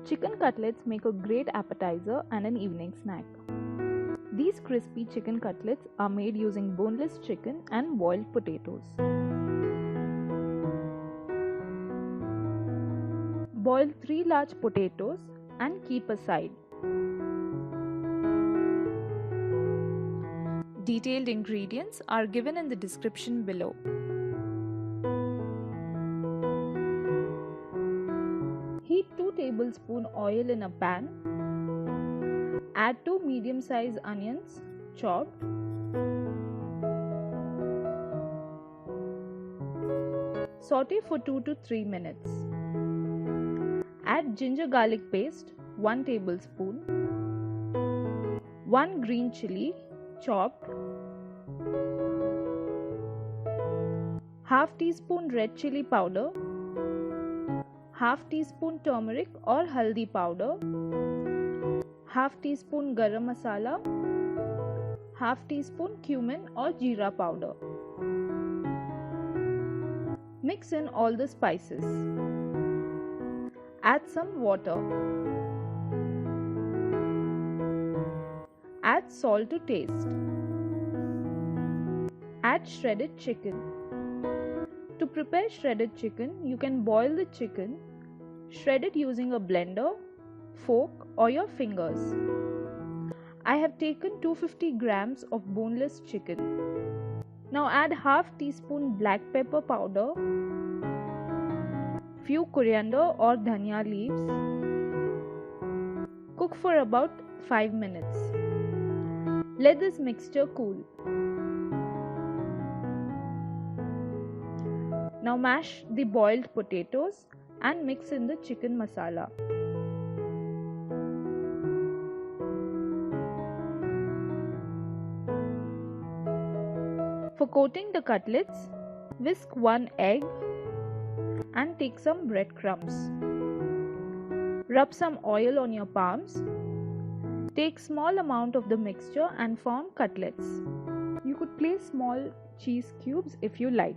Chicken cutlets make a great appetizer and an evening snack. These crispy chicken cutlets are made using boneless chicken and boiled potatoes. Boil 3 large potatoes and keep aside. Detailed ingredients are given in the description below. Heat 2 tablespoons oil in a pan. Add 2 medium-sized onions, chopped. Sauté for 2 to 3 minutes. Add ginger garlic paste, 1 tablespoon. 1 green chilli, chopped. Half teaspoon red chilli powder. Half teaspoon turmeric or haldi powder. Half teaspoon Garam Masala. Half teaspoon cumin or Jeera powder. Mix in all the spices. Add some water. Add salt to taste. Add shredded chicken. To prepare shredded chicken, you can boil the chicken, shred it using a blender, fork or your fingers. I have taken 250 grams of boneless chicken. Now add half teaspoon black pepper powder, few coriander or dhania leaves. Cook for about 5 minutes. Let this mixture cool. Now mash the boiled potatoes and mix in the chicken masala. For coating the cutlets, whisk 1 egg and take some breadcrumbs. Rub some oil on your palms. Take small amount of the mixture and form cutlets. You could place small cheese cubes if you like.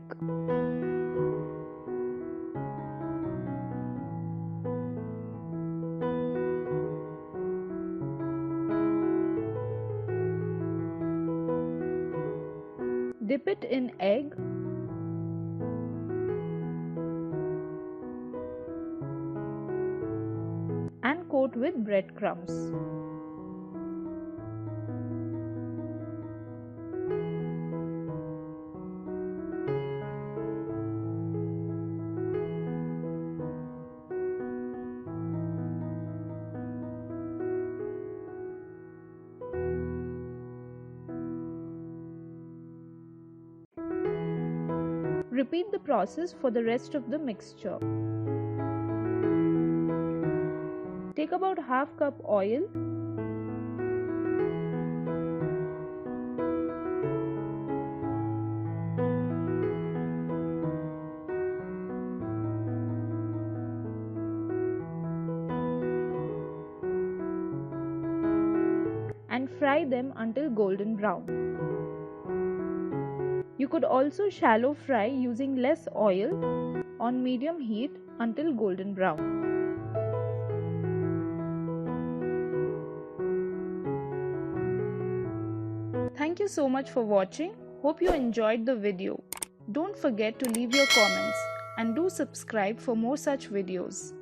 Dip it in egg. And coat with breadcrumbs. Repeat the process for the rest of the mixture. Take about half cup oil. And fry them until golden brown. You could also shallow fry using less oil on medium heat until golden brown. Thank you so much for watching. Hope you enjoyed the video. Don't forget to leave your comments and do subscribe for more such videos.